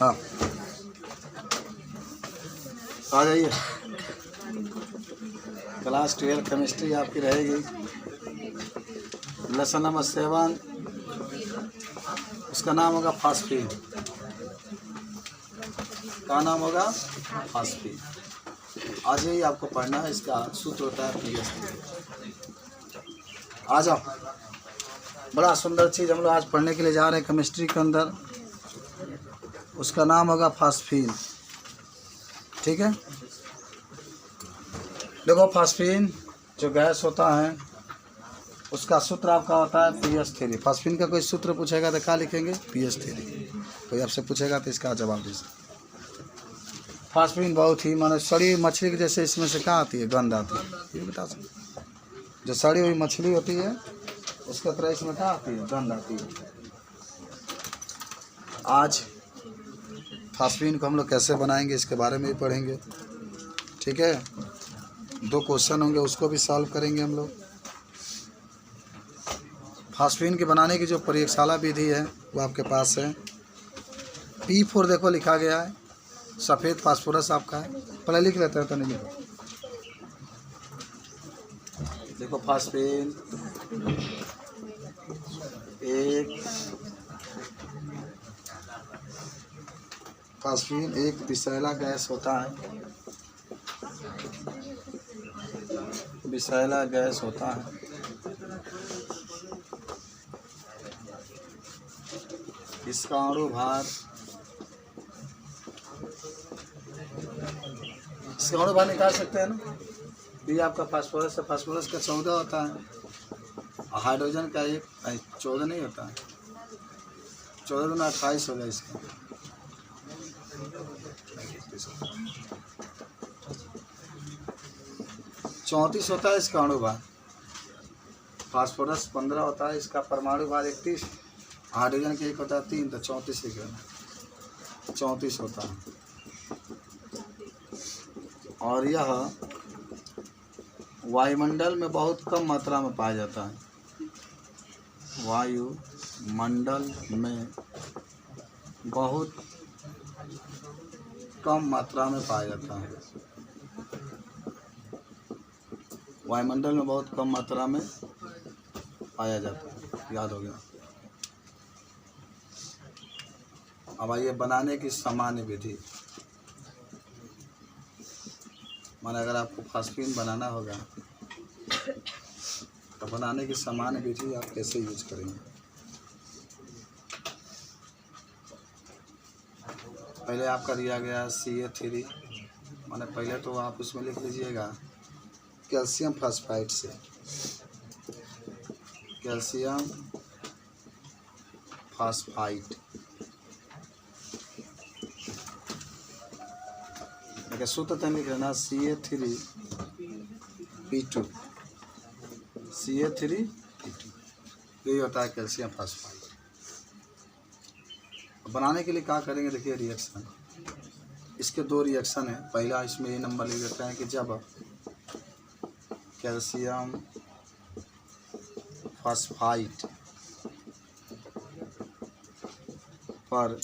हाँ आ जाइए। Class 12 chemistry आपकी रहेगी। लेसन नंबर 7, उसका नाम होगा फास्फीन। क्या नाम होगा? फास्फीन। आज ही आपको पढ़ना है। इसका सूत्र होता है पीएच। आ जाओ। बड़ा सुंदर चीज़ हम लोग आज पढ़ने के लिए जा रहे हैं केमिस्ट्री के अंदर। उसका नाम होगा फास्फीन। ठीक है, देखो फास्फीन जो गैस होता है उसका सूत्र आपका होता है पीएच3। फास्फीन का कोई सूत्र पूछेगा तो क्या लिखेंगे? पीएच3। कोई आपसे पूछेगा तो इसका जवाब दीजिए। फास्फीन बहुत ही माने सड़ी मछली के जैसे इसमें से क्या आती है? गंध आती है। ये बता सकते, जो सड़ी हुई मछली होती है उसके तरह इसमें क्या आती है? गंध आती है। आज फास्फीन को हम लोग कैसे बनाएंगे इसके बारे में भी पढ़ेंगे। ठीक है, 2 क्वेश्चन होंगे, उसको भी सॉल्व करेंगे हम लोग। फास्फीन के बनाने की जो प्रयोगशाला विधि है वो आपके पास है। P4 देखो लिखा गया है, सफ़ेद फास्फोरस आपका है। पहले लिख लेते हैं तो नहीं लिखो। देखो फास्फीन एक विषैला गैस होता है। विषैला गैस होता है। इसका अणु भार निकाल सकते हैं ना। ये आपका फास्फोरस है, फास्फोरस का 14 होता है, हाइड्रोजन का 14 नहीं होता है। 14 दूना 28 होगा इसका। 34 होता है इसका अणु भार। फास्फोरस 15 होता है, इसका परमाणु भार 31। हाइड्रोजन के 1 होता है 3, तो 34 ही कहना। 34 होता है। और यह वायुमंडल में बहुत कम मात्रा में पाया जाता है। वायुमंडल में बहुत कम मात्रा में पाया जाता है। वायुमंडल में बहुत कम मात्रा में पाया जाता है। याद हो गया। अब आइए बनाने की सामान्य विधि। माने अगर आपको फास्फीन बनाना होगा तो बनाने की सामान्य विधि आप कैसे यूज करेंगे। पहले आपका दिया गया CA3, माने पहले तो आप उसमें लिख लीजिएगा कैल्शियम फास्फाइड से। कैल्शियम फास्फाइड देखिए सूत्र तो लिख लेना CA3P2। यही होता है कैल्शियम फास्फाइड। बनाने के लिए क्या करेंगे? देखिए रिएक्शन, इसके 2 रिएक्शन है। पहला इसमें ये नंबर लिख देते हैं कि जब कैल्शियम फास्फाइड पर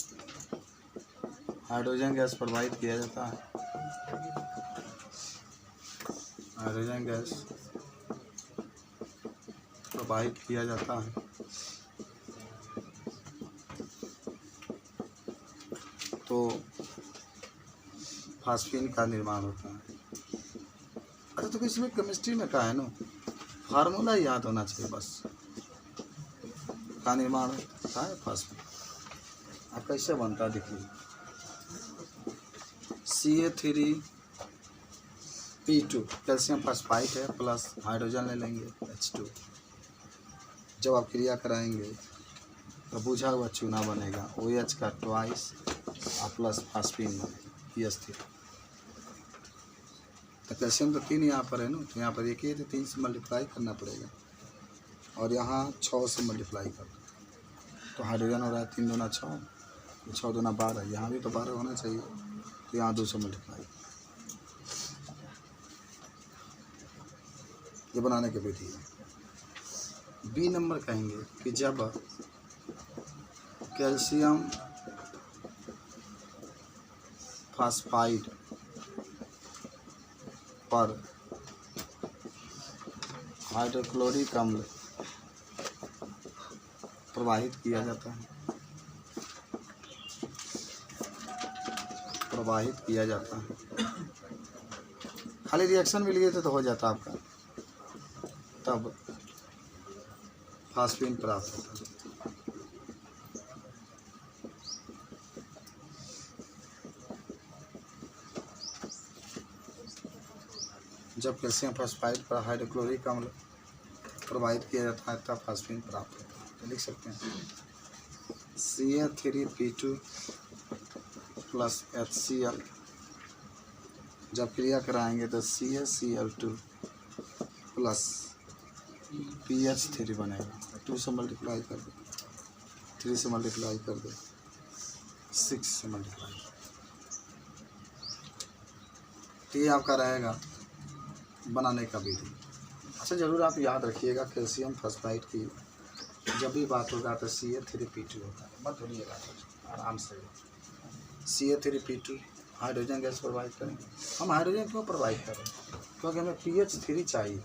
हाइड्रोजन गैस प्रवाहित किया जाता है। हाइड्रोजन गैस प्रवाहित किया जाता है तो फास्फीन का निर्माण होता है। अच्छा, तो इसमें केमिस्ट्री में क्या है ना, फार्मूला याद होना चाहिए बस। का निर्माण होता है फास्फीन। आप कैसे बनता है देखिए, CA3P2 कैल्शियम फास्फाइड है, प्लस हाइड्रोजन ले लेंगे H2। जब आप क्रिया कराएंगे तो बुझा हुआ चूना बनेगा, OH का ट्वाइस और प्लस फास्फीन बनेगा PH3। तो कैल्शियम तो 3 यहाँ पर है ना, तो यहाँ पर 1 ही है, तो 3 से मल्टीप्लाई करना पड़ेगा और यहाँ 6 से मल्टीप्लाई कर दो तो हाइड्रोजन हो रहा है 3 दूना 6, 6 दूना 12। यहाँ भी तो 12 होना चाहिए, तो यहाँ 2 से मल्टीप्लाई। ये बनाने की विधि है। B नंबर कहेंगे कि जब कैल्शियम फास्फाइड पर हाइड्रोक्लोरिक अम्ल प्रवाहित किया जाता है, खाली रिएक्शन भी लिए थे तो हो जाता आपका, तब फास्फीन प्राप्त होता है। जब कैल्शियम फॉस्फाइड पर हाइड्रोक्लोरिक अम्ल प्रवाहित किया जाता है तब फास्फीन प्राप्त होता है। तो लिख सकते हैं Ca3P2 प्लस HCl, जब क्रिया कराएंगे तो CaCl2 प्लस PH3 बनेगा। 2 से मल्टीप्लाई कर दो, 3 से मल्टीप्लाई कर दो, 6 से मल्टीप्लाई। तो ये आपका रहेगा बनाने का विधि। अच्छा, ज़रूर आप याद रखिएगा कैल्शियम फॉस्फाइड की जब भी बात होगा तो Ca3P2 होता है, मत भूलिएगा, आराम से। Ca3P2 हाइड्रोजन गैस प्रोवाइड करेंगे। हम हाइड्रोजन क्यों प्रोवाइड करें? क्योंकि हमें PH3 चाहिए,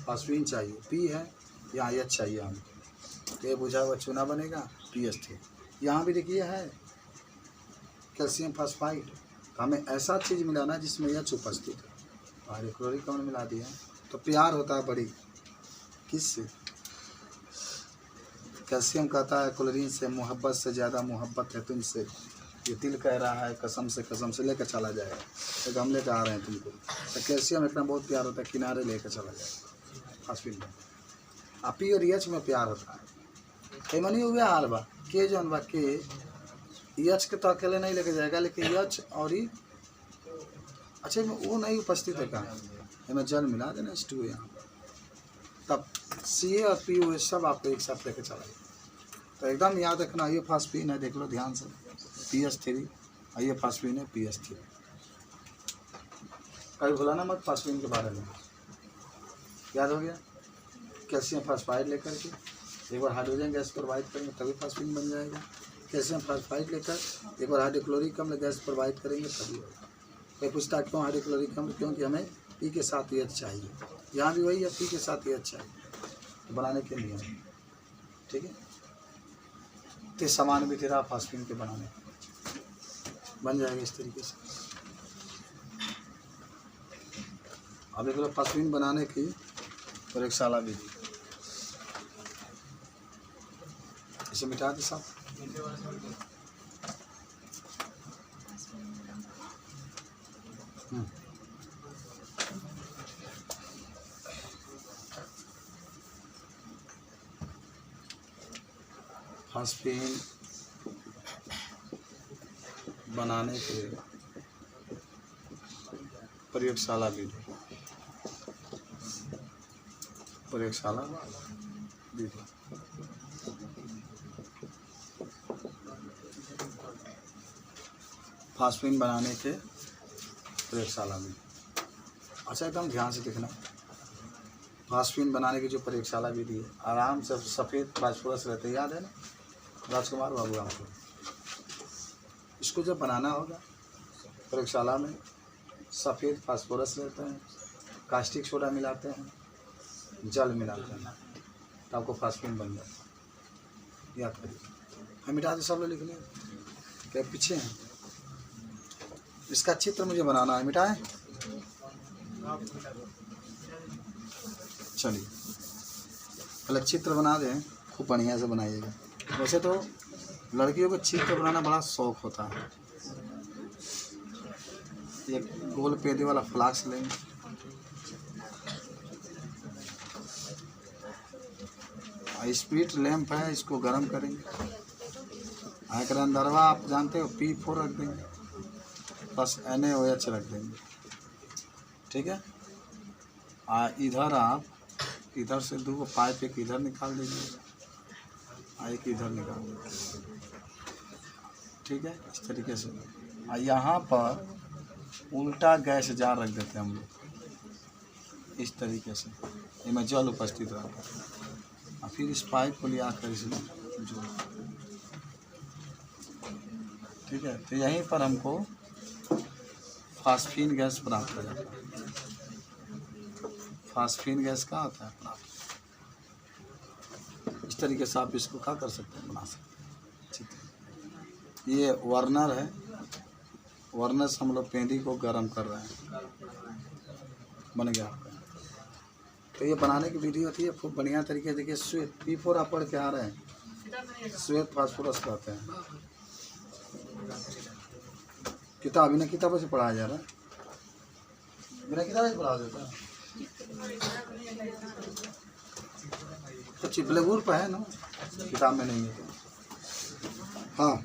फास्फीन चाहिए, P है यहाँ H चाहिए हमें, तो ये बुझा हुआ चूना बनेगा PH3। यहाँ भी देखिए है कैल्शियम फॉस्फाइड, तो हमें ऐसा चीज़ मिलाना है जिसमें H उपस्थित है। हाइड्रोक्लोरिक अम्ल मिला दिया तो प्यार होता है बड़ी किससे? कैल्शियम कहता है क्लोरीन से मोहब्बत से ज़्यादा मोहब्बत है तुमसे, ये दिल कह रहा है कसम से लेकर चला जाएगा, तो हम लेकर आ रहे हैं तुमको। तो कैल्शियम इतना बहुत प्यार होता है किनारे लेकर चला जाएगा फास्फीन में। P और H में प्यार होता है, कई मनी हुआ हाल बा के जौन बा के H के तो अकेले नहीं लेके जाएगा, लेकिन H और ही अच्छा वो नहीं उपस्थित है कहाँ, हमें जल मिला देना H2 यहाँ, तब Ca और P वो सब आपको एक साथ लेके चला जाएगा। तो एकदम याद रखना, ये फास्फीन है, देख लो ध्यान से, PH3, और ये फास्फीन है PH3। कभी भुलाना मत फास्फीन के बारे में, याद हो गया? कैल्शियम फॉस्फाइड लेकर के एक बार हाइड्रोजन गैस प्रोवाइड करेंगे तभी फास्फीन बन जाएगा। कैल्शियम फॉस्फाइड लेकर एक बार हाइड्रोक्लोरिक अम्ल गैस प्रोवाइड करेंगे तभी होगा। कोई पूछता क्यों हाइड्रोक्लोरिक अम्ल? क्योंकि हमें P के साथ H चाहिए, यहाँ भी वही है, P के साथ H चाहिए, तो बनाने के नियम, ठीक है। तो समान भी तेरा फास्फीन के बनाने बन जाएगा इस तरीके से। अब एक फास्फीन बनाने की प्रयोगशाला भी दी, इसे मिटा दे सब। फास्फीन बनाने के प्रयोगशाला विधि, फास्फीन बनाने के प्रयोगशाला में। अच्छा, एकदम ध्यान से देखना, फास्फीन बनाने की जो प्रयोगशाला विधि है, आराम से सफ़ेद फास्फोरस रहते, याद है ना राजकुमार बाबू आपको? इसको जब बनाना होगा प्रयोगशाला में, सफ़ेद फास्फोरस रहते हैं, कास्टिक सोडा मिलाते हैं, जल मिलाते हैं, तो आपको फास्फीन बन जाता है। याद करिए, हम मिटा दे सब लोग लिख लें, क्या पीछे हैं? इसका चित्र मुझे बनाना है, मिटाएं? चलिए पहले चित्र बना दें, खूब बढ़िया से बनाइएगा। वैसे तो लड़कियों को चित्र बनाना बड़ा शौक होता है। एक गोल पेदे वाला फ्लास्क लेंगे, स्पीड लैंप है, इसको गर्म करेंगे, एक अंदरवा आप जानते हो P4 रख देंगे, बस NaOH रख देंगे, ठीक है। इधर आप इधर से 2 पाइप, एक इधर निकाल दीजिए, एक इधर निकाल दीजिए, ठीक है, इस तरीके से। यहाँ पर उल्टा गैस जार रख देते हैं हम लोग, इस तरीके से, इसमें जल उपस्थित रहता है, और फिर इस पाइप को ले आकर इसमें जो, ठीक है। तो यहीं पर हमको फास्फीन गैस प्राप्त हो जाता है। फास्फीन गैस क्या होता है प्राप्त। इस तरीके से आप इसको क्या कर सकते हैं, बना सकते हैं। ठीक है, ये वर्नर है। वर्नर से हम लोग पेंदी को गर्म कर रहे हैं, बन गया आपका। तो ये बनाने की विधि होती है खूब बढ़िया तरीके। देखिए श्वेत P4 आप पढ़ के आ रहे हैं, श्वेत फास्फोरस कहते हैं। किताब बिना किताबों से पढ़ाया जा रहा है, बिना किताब से पढ़ा देता है। तो चिपलेगुर पर है ना, किताब में नहीं है तो। हाँ,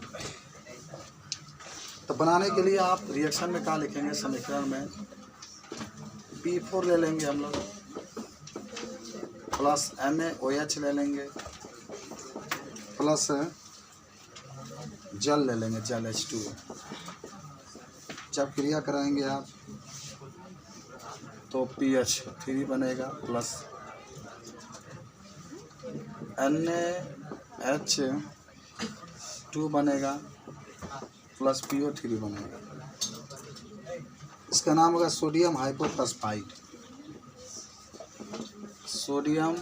तो बनाने के लिए आप रिएक्शन में क्या लिखेंगे, समीकरण में P4 ले लेंगे हम लोग, प्लस NaOH ले लेंगे, प्लस जल ले लेंगे, जल H2O। जब क्रिया कराएंगे आप तो pH3 बनेगा, प्लस NaH2 बनेगा, प्लस PO3 बनेगा। इसका नाम होगा सोडियम हाइपोफॉस्फाइड। सोडियम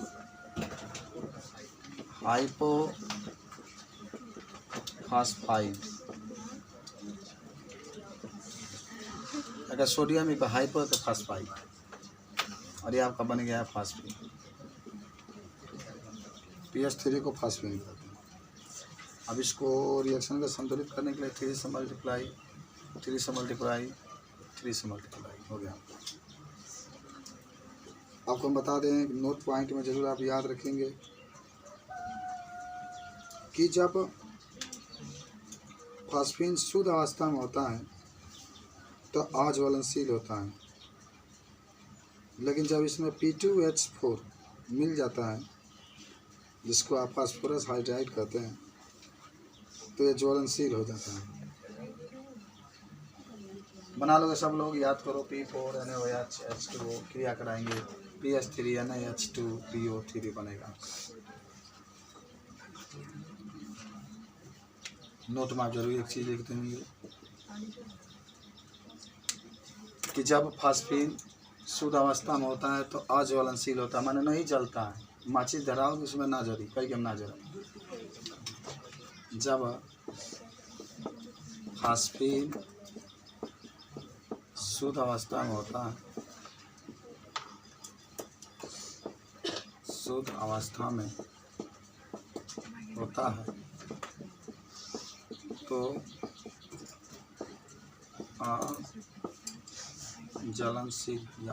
हाइपोफॉस्फाइड। अगर सोडियम एक हाइपो तो फॉस्फाइड, और ये आपका बन गया है फास्फीन। pH3 को फास्फीन कहते हैं। अब इसको रिएक्शन को संतुलित करने के लिए 3 से मल्टीप्लाई हो गया। आपको हम बता दें, नोट पॉइंट में जरूर आप याद रखेंगे कि जब फास्फीन शुद्ध अवस्था में होता है तो अज्वलनशील होता है, लेकिन जब इसमें P2H4 मिल जाता है, जिसको आप फास्फोरस हाइड्राइड कहते हैं, तो ये ज्वलनशील हो जाता है। बना लोगे सब लोग, याद करो। P4 NaOH H2O क्रिया कराएंगे, pH3 NaH2 PO3 बनेगा। नोट में आप जरूर एक चीज़ लिख देंगे कि जब फास्फीन शुद्ध अवस्था में होता है तो अज्वलनशील होता है, माने नहीं जलता है। माचिस धराओ तो उसमें ना जली, कई कम ना जला। जब फास्फीन शुद्ध अवस्था में होता है, शुद्ध अवस्था में होता है तो अज्वलनशील या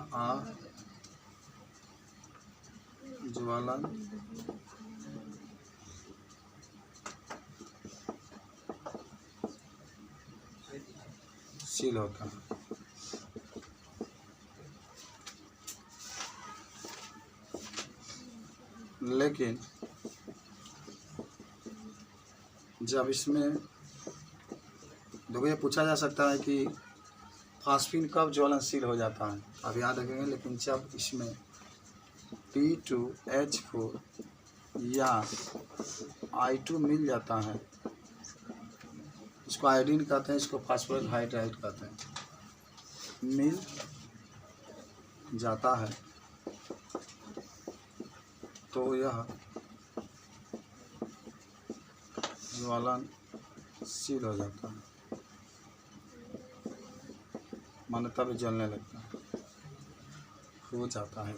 अज्वलनशील होता है। लेकिन जब इसमें देखो, ये पूछा जा सकता है कि फास्फीन कब ज्वलनशील हो जाता है, आप याद रखेंगे। लेकिन जब इसमें P2H4 या I2 मिल जाता है, इसको आयोडीन कहते हैं, इसको फास्फोरस हाइड्राइड कहते हैं, मिल जाता है तो यह ज्वलनशील हो जाता है, माने तब जलने लगता है, हो जाता है।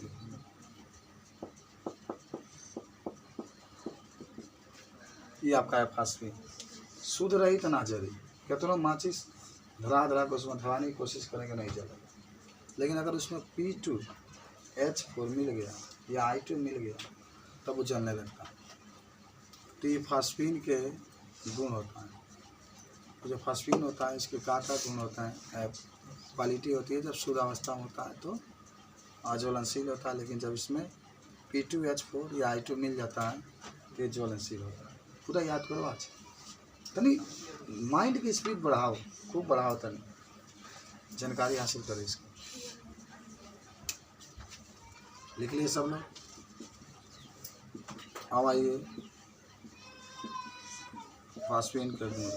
ये आपका है फास्फीन। शुद्ध रही तो ना जली, कितना माचिस धरा के उसमें धराने की कोशिश करेंगे, नहीं जलेगा। लेकिन अगर उसमें P2H4 मिल गया या I2 मिल गया, तब वो जलने लगता है। तो ये फास्फीन के गुण होता है। तो जो फास्फीन होता है, इसके का गुण होता है, क्वालिटी होती है। जब शुद्ध अवस्था में होता है तो अज्वलनशील होता है, लेकिन जब इसमें P2H4 या I2 मिल जाता है तो ये ज्वलनशील होता है। पूरा याद करो आज, तनी माइंड की स्पीड बढ़ाओ, खूब बढ़ाओ, तनी जानकारी हासिल करो इसको। लिख लिए सब लोग? अब आइए फास्फीन कर देंगे।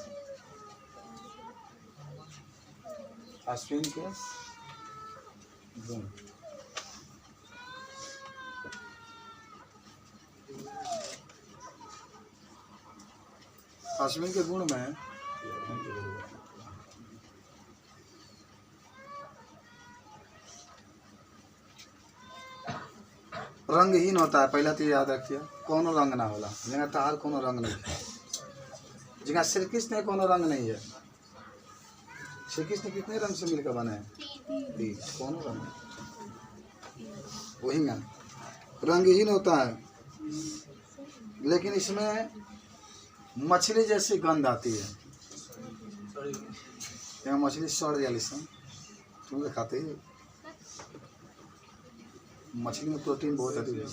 फास्फीन के गुण। फास्फीन के गुण में रंगहीन होता है। पहला तो याद रखिए, कोनो रंग ना होला। जगह तहार कोनो रंग नहीं है, जगह श्री कृष्ण कोनो रंग नहीं है। श्री कृष्ण कितने रंग से मिलकर बने हैं? 3। कोनो रंग नहीं, वही ना रंगहीन होता है। लेकिन इसमें मछली जैसी गंध आती है। यहाँ मछली सड़ जाली सन, तुम लोग खाते ही। मछली में प्रोटीन बहुत अधिक है।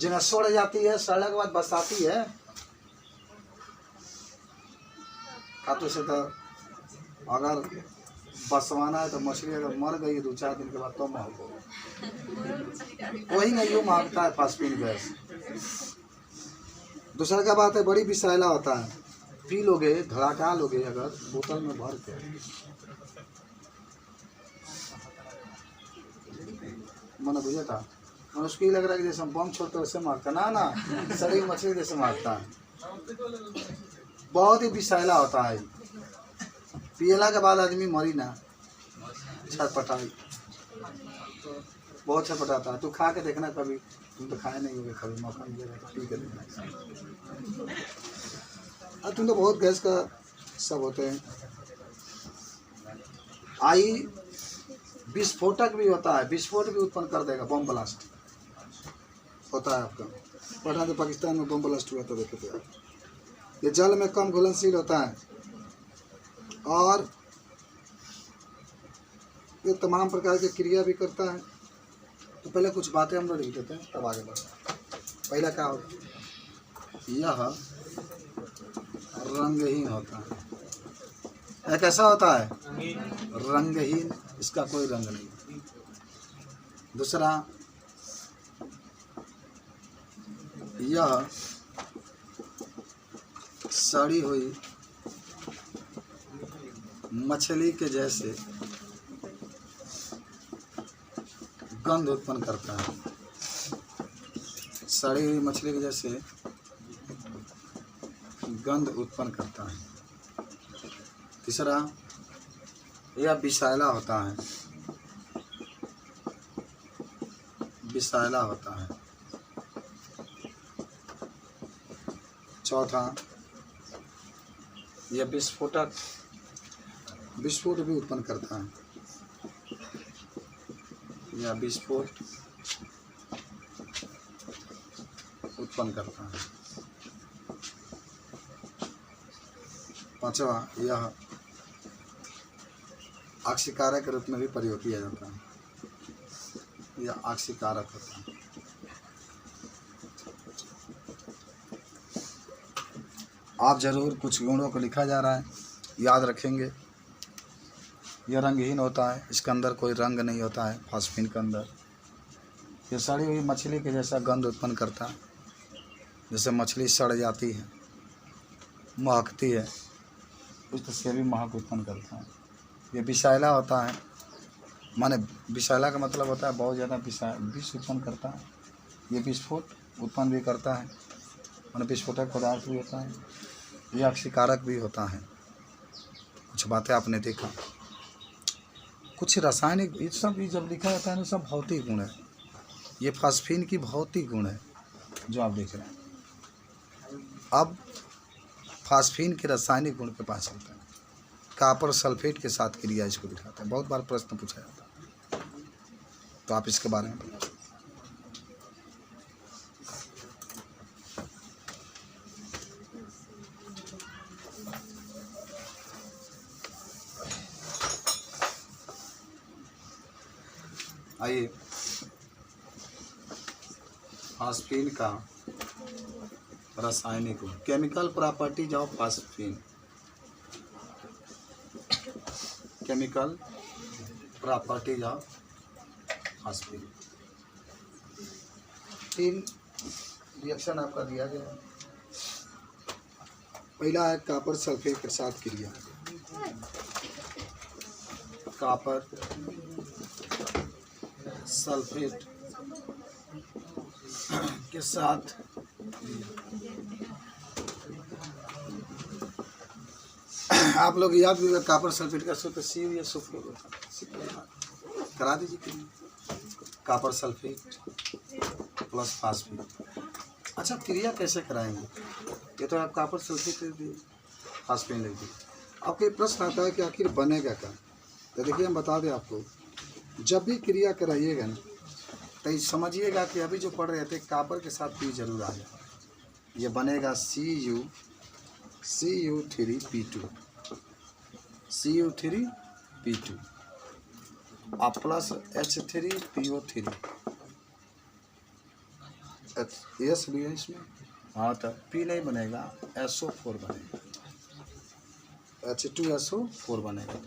जिन्हें सड़ जाती है, सड़ने के बाद बसाती है, खाते से तो अगर बसवाना है तो मछली अगर मर गई 2-4 दिन के बाद तो महक होगा। वही नहीं यूँ महकता है फास्फीन गैस। दूसरा क्या बात है, बड़ी विषैला होता है। पी लोगे, धड़ाका लोगे अगर बोतल में भर के, मैंने बुझा था, मैं उसको ही लग रहा है कि जैसे हम बम छोड़ते वैसे मारता ना, सड़ी मछली जैसे मारता है। बहुत ही विषैला होता है। पियला के बाद आदमी मरी ना, छटपटाई बहुत छटपटाता है। तू खा के देखना कभी, तुम तो खाए नहीं होगे, कभी मौका मिलेगा तो पी के देखना। अब तुम तो बहुत गैस का सब होते हैं। आई विस्फोटक भी होता है, विस्फोट भी उत्पन्न कर देगा। बम ब्लास्ट होता है आपका। पढ़ा तो पाकिस्तान में बम ब्लास्ट हुआ था, देखे थे आप। ये जल में कम घुलनशील होता है और ये तमाम प्रकार की क्रिया भी करता है। तो पहले कुछ बातें हम लोग लिख देते हैं, तब आगे बढ़ते हैं। पहला क्या होता है, यह रंगहीन होता है। यह कैसा होता है? रंगहीन, इसका कोई रंग नहीं। दूसरा, यह सड़ी हुई मछली के जैसे गंध उत्पन्न करता है। सड़ी हुई मछली के जैसे गंध उत्पन्न करता है। तीसरा, यह विषैला होता है। विषैला होता है। चौथा, यह विस्फोट भी उत्पन्न करता है। यह विस्फोट उत्पन्न करता है। पांचवा, यह आक्सीकारक के रूप में भी प्रयोग किया जाता है। यह आक्सीकारक होता है। आप जरूर कुछ गुणों को लिखा जा रहा है, याद रखेंगे। यह रंगहीन होता है, इसके अंदर कोई रंग नहीं होता है। फास्फीन के अंदर ये सड़ी हुई मछली के जैसा गंध उत्पन्न करता है। जैसे मछली सड़ जाती है, महकती है, उस तरह से भी महक उत्पन्न करता है। ये विषैला होता है, माने विषैला का मतलब होता है बहुत ज़्यादा विष उत्पन्न करता है। ये विस्फोट उत्पन्न भी करता है, माने विस्फोटक पदार्थ भी होता है। ये आक्सीकारक भी होता है। कुछ बातें आपने देखा, कुछ रासायनिक, ये सब जब लिखा जाता है ना, सब भौतिक गुण है। ये फास्फीन की भौतिक गुण है जो आप देख रहे हैं। अब फास्फीन के रासायनिक गुण पे पास चलता है। कॉपर सल्फेट के साथ क्रिया इसको दिखाता है। बहुत बार प्रश्न पूछा जाता है, तो आप इसके बारे में बताइए। आइए, फास्फीन का रासायनिक गुण, chemical properties of phosphine. Chemical properties of phosphine. 3 reaction आपका दिया गया है। पहला है कॉपर सल्फेट के साथ क्रिया। कॉपर सल्फेट के साथ आप लोग याद भी कॉपर सल्फेट का सूत्र CuSO4 होता है, करा दीजिए। Copper sulphate plus phosphate. अच्छा, क्रिया कैसे कराएंगे? ये तो आप कॉपर सल्फेट लिख दिए, फास्फेट लिख दिए। आपके प्रश्न आता है कि आखिर बनेगा क्या? तो देखिए हम बता दें आपको, जब भी क्रिया कराइएगा ना तो समझिएगा कि अभी जो पढ़ रहे थे कॉपर के साथ P जरूर आ जाए। ये बनेगा Cu3P2 Cu3P2 और प्लस H3PO3 S भी है इसमें। हाँ, तो P नहीं बनेगा, SO4 बनेगा, H2SO4 बनेगा।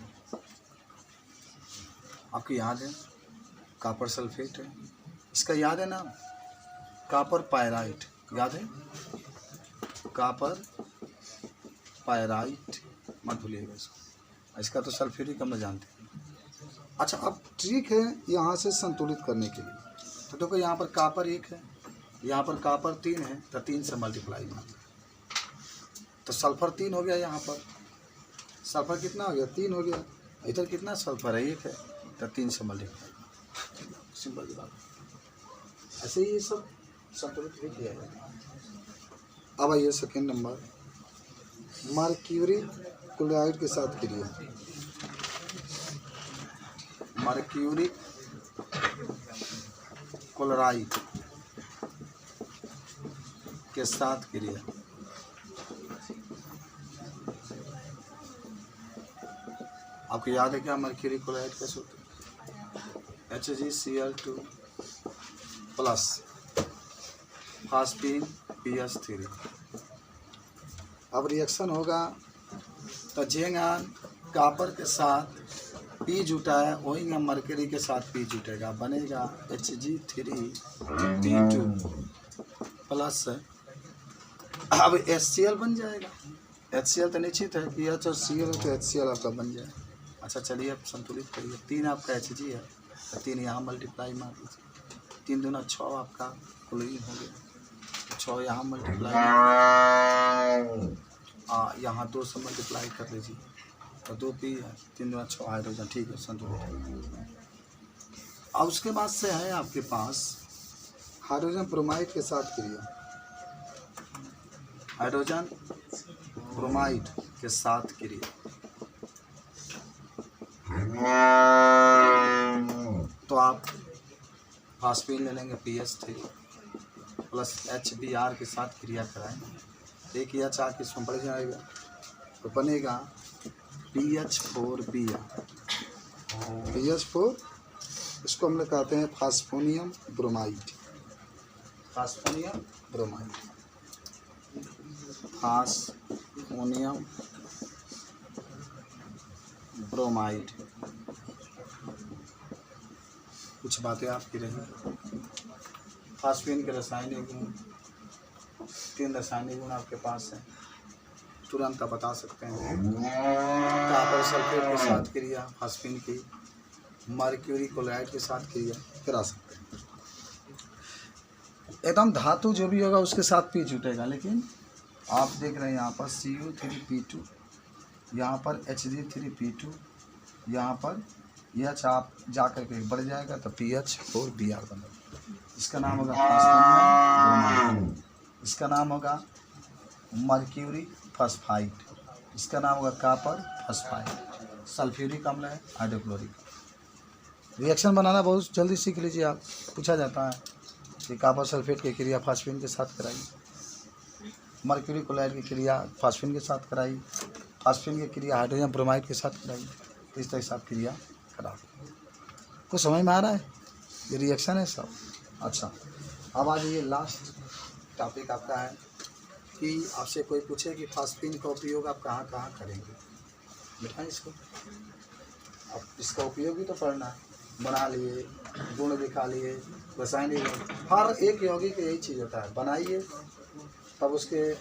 आपको याद है कॉपर सल्फेट है, इसका याद है ना, कॉपर पायराइट याद है, कॉपर पायराइट मत भूलिएगा इसको, इसका तो सल्फ्यूरिक हम जानते हैं। अच्छा, अब ट्रिक है यहाँ से संतुलित करने के लिए। तो देखो यहाँ पर कॉपर 1 है, यहाँ पर कॉपर 3 है, तो 3 से मल्टीप्लाई मार, तो सल्फर 3 हो गया। यहाँ पर सल्फर कितना हो गया? 3 हो गया। इधर कितना सल्फर है? 1 है, तो 3 से मल्टीप्लाई। सिंपल सी बात। ऐसे ही ये सब संतुलित भी किया जाए। अब आइए सेकेंड नंबर, मर्क्यूरी क्लोराइड के साथ क्रिया। मर्क्यूरी क्लोराइड के साथ क्रिया। आपको याद है क्या मर्क्यूरी क्लोराइड का सूत्र? HgCl2 plus phosphine PS3। अब रिएक्शन होगा तो झेंगा कॉपर के साथ P जुटा है, वही मर्क्यूरी के साथ P जुटेगा, बनेगा Hg3P2 प्लस, अब HCl बन जाएगा। HCl तो निश्चित है कि H और Cl तो HCl आपका बन जाए। अच्छा चलिए अब संतुलित करिए। 3 आपका Hg है, तो 3 यहाँ मल्टीप्लाई मार दीजिए, 3 दूना 6 आपका क्लोरीन हो गया, 6 यहाँ मल्टीप्लाई, यहाँ 2 से मल्टीप्लाई कर लीजिए, तो 2P है, 3 दूना 6 हाइड्रोजन। ठीक है, संतुलित। अब उसके बाद से है आपके पास हाइड्रोजन ब्रोमाइड के साथ क्रिया। हाइड्रोजन ब्रोमाइड के साथ क्रिया, तो आप फास्फीन ले लेंगे PS3 प्लस HBr के साथ क्रिया कराएंगे। एक H आके इसमें बढ़ जाएगा, तो बनेगा PH4Br। PH4 इसको हम लोग कहते हैं phosphonium bromide. Phosphonium bromide, phosphonium bromide. कुछ बातें आपकी रही। फास्फीन के रासायनिक गुण, 3 रासायनिक गुण आपके पास है, तुरंत आप बता सकते हैं। कॉपर सल्फेट के साथ क्रिया फास्फीन की, मर्क्यूरी क्लोराइड के साथ क्रिया करा सकते हैं। एकदम धातु जो भी होगा उसके साथ P जुटेगा, लेकिन आप देख रहे हैं यहाँ पर Cu3P2, यहाँ पर Hg3P2, यहाँ पर H आप जा कर के बढ़ जाएगा तो PH4Br बनेगा। इसका नाम होगा फास्फोनियम ब्रोमाइड, इसका नाम होगा मर्क्यूरी फॉस्फाइड, इसका नाम होगा कॉपर फॉस्फाइड। सल्फ्यूरिक अम्ल है, हाइड्रोक्लोरिक। रिएक्शन बनाना बहुत जल्दी सीख लीजिए आप, पूछा जाता है कि कॉपर सल्फेट की क्रिया फास्फीन के साथ कराई, मर्क्यूरी क्लोराइड की क्रिया फास्फीन के साथ कराई, फास्फीन की क्रिया हाइड्रोजन ब्रोमाइड के साथ कराई। इस तरह से आप क्रिया करा। कुछ समझ में आ रहा है? ये रिएक्शन है सब। अच्छा, अब आज ये लास्ट टॉपिक आपका है कि आपसे कोई पूछे कि फास्फीन का उपयोग आप कहाँ कहाँ करेंगे, बताएं इसको। अब इसका उपयोग भी तो पढ़ना है, बना लिए, गुण दिखा लिए, रासायनिक गुण। हर एक यौगिक की यही चीज़ होता है, बनाइए तब उसके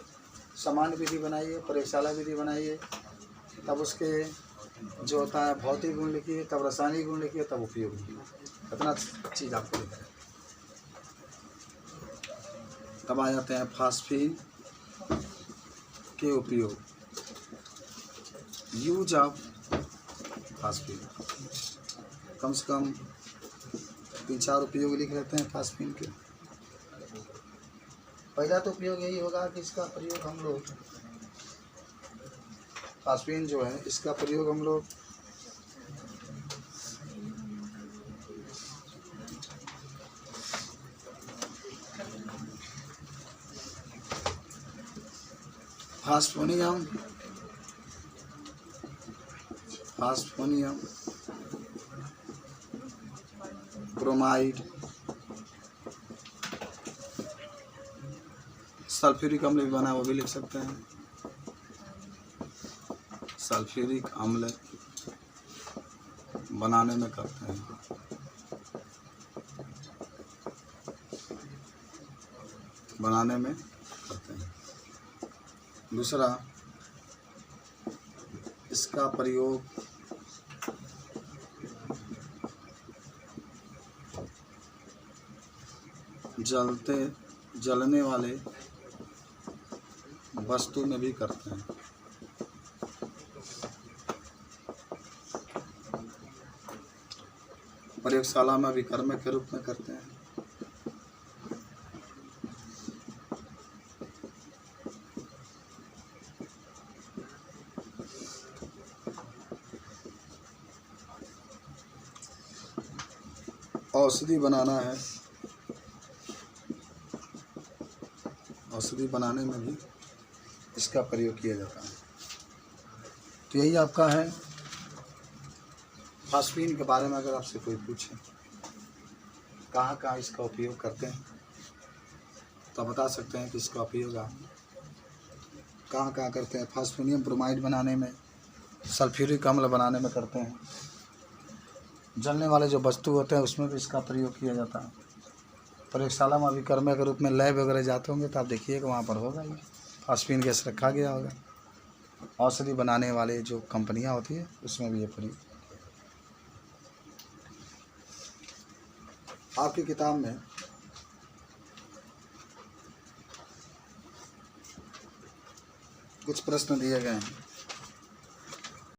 सामान्य विधि बनाइए, प्रयोगशाला विधि बनाइए, तब उसके जो होता है भौतिक गुण लिखिए, तब रासायनिक गुण लिखिए, तब उपयोग लिखिए। इतना चीज़ आपको लिखा है। तब आ जाते हैं फास्फीन के उपयोग, यूज ऑफ फास्फीन। कम से कम 3-4 उपयोग लिख लेते हैं फास्फीन के। पहला तो उपयोग यही होगा कि इसका प्रयोग हम लोग, फास्फीन जो है इसका प्रयोग हम लोग फास्फोनियम ब्रोमाइड, सल्फ्यूरिक अम्ल भी बना, वो भी लिख सकते हैं। सल्फ्यूरिक अम्ल बनाने में करते हैं। दूसरा, इसका प्रयोग जलने वाले वस्तु में भी करते हैं। प्रयोगशाला में विकर्मक के रूप में करते हैं। औषधि बनाना है, औषधि बनाने में भी इसका प्रयोग किया जाता है। तो यही आपका है फास्फीन के बारे में। अगर आपसे कोई पूछे कहाँ कहाँ इसका उपयोग करते हैं, तो बता सकते हैं कि इसका उपयोग आप कहाँ कहाँ करते हैं। फास्फोनियम ब्रोमाइड बनाने में, सल्फ्यूरिक अम्ल बनाने में करते हैं। जलने वाले जो वस्तु होते हैं उसमें भी इसका प्रयोग किया जाता है। प्रयोगशाला में अभिकर्मक के रूप में लैब वगैरह जाते होंगे तो आप देखिएगा वहाँ पर होगा ये फास्फीन गैस रखा गया होगा। औषधि बनाने वाले जो कंपनियाँ होती है उसमें भी ये प्रयोग। आपकी किताब में कुछ प्रश्न दिए गए हैं।